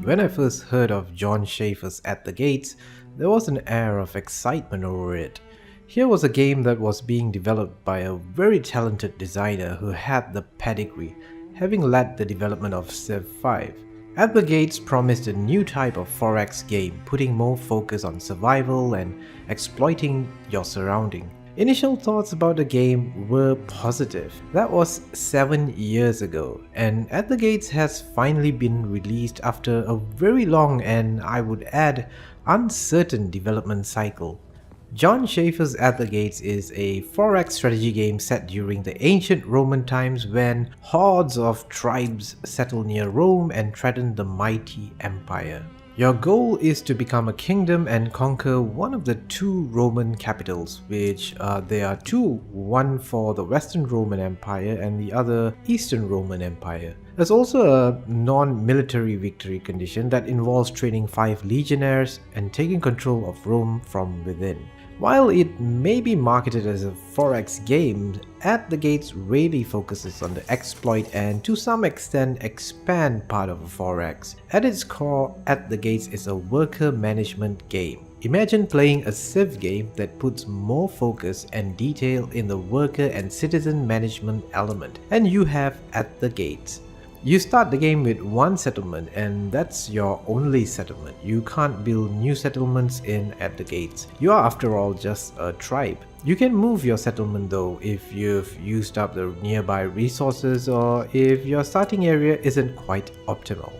when I first heard of John Shafer's At the Gates, there was an air of excitement over it. Here was a game that was being developed by a very talented designer who had the pedigree, having led the development of Civ 5. At the Gates promised a new type of 4X game, putting more focus on survival and exploiting your surrounding. Initial thoughts about the game were positive. That was 7 years ago, and At the Gates has finally been released after a very long and, I would add, uncertain development cycle. John Shafer's At the Gates is a 4X strategy game set during the ancient Roman times when hordes of tribes settled near Rome and threatened the mighty empire. Your goal is to become a kingdom and conquer one of the two Roman capitals, which there are two, one for the Western Roman Empire and the other Eastern Roman Empire. There's also a non-military victory condition that involves training 5 legionnaires and taking control of Rome from within. While it may be marketed as a 4X game, At the Gates really focuses on the exploit and to some extent expand part of a 4X. At its core, At the Gates is a worker management game. Imagine playing a Civ game that puts more focus and detail in the worker and citizen management element, and you have At the Gates. You start the game with one settlement and that's your only settlement. You can't build new settlements in At the Gates. You are after all just a tribe. You can move your settlement though if you've used up the nearby resources or if your starting area isn't quite optimal.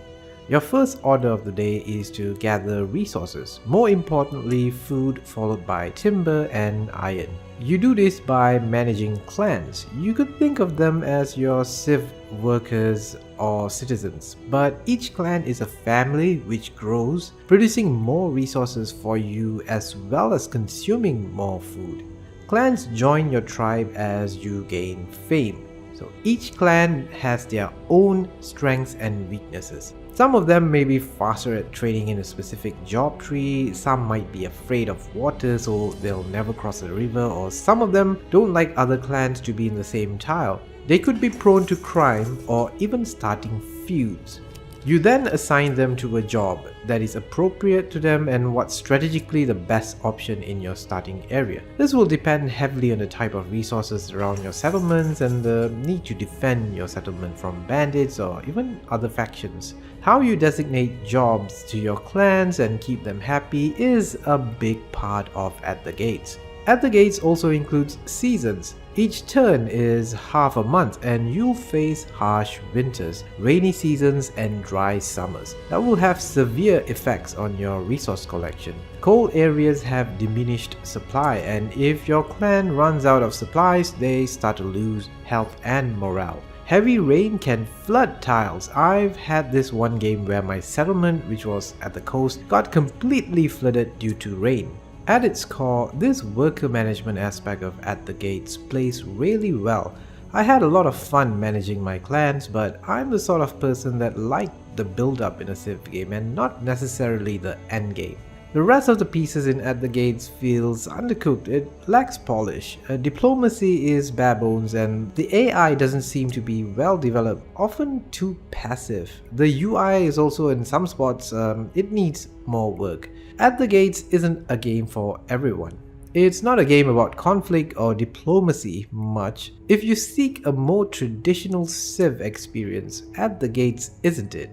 Your first order of the day is to gather resources, more importantly food followed by timber and iron. You do this by managing clans. You could think of them as your Civ workers or citizens, but each clan is a family which grows, producing more resources for you as well as consuming more food. Clans join your tribe as you gain fame. So each clan has their own strengths and weaknesses. Some of them may be faster at trading in a specific job tree, some might be afraid of water so they'll never cross a river, or some of them don't like other clans to be in the same tile. They could be prone to crime or even starting feuds. You then assign them to a job that is appropriate to them and what's strategically the best option in your starting area. This will depend heavily on the type of resources around your settlements and the need to defend your settlement from bandits or even other factions. How you designate jobs to your clans and keep them happy is a big part of At the Gates. At the Gates also includes seasons. Each turn is half a month and you'll face harsh winters, rainy seasons and dry summers that will have severe effects on your resource collection. Cold areas have diminished supply and if your clan runs out of supplies, they start to lose health and morale. Heavy rain can flood tiles. I've had this one game where my settlement, which was at the coast, got completely flooded due to rain. At its core, this worker management aspect of At the Gates plays really well. I had a lot of fun managing my clans, but I'm the sort of person that liked the build-up in a Civ game and not necessarily the endgame. The rest of the pieces in At the Gates feels undercooked, it lacks polish. Diplomacy is bare bones and the AI doesn't seem to be well developed, often too passive. The UI is also in some spots, it needs more work. At the Gates isn't a game for everyone. It's not a game about conflict or diplomacy much. If you seek a more traditional Civ experience, At the Gates isn't it.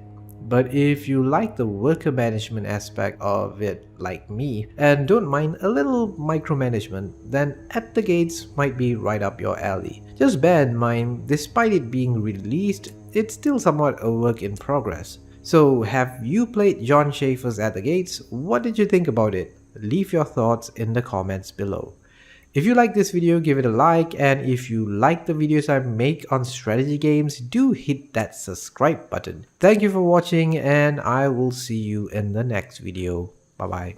But if you like the worker management aspect of it like me and don't mind a little micromanagement, then At the Gates might be right up your alley. Just bear in mind, despite it being released, it's still somewhat a work in progress. So have you played John Shafer's At the Gates? What did you think about it? Leave your thoughts in the comments below. If you like this video, give it a like, and if you like the videos I make on strategy games, do hit that subscribe button. Thank you for watching and I will see you in the next video. Bye bye.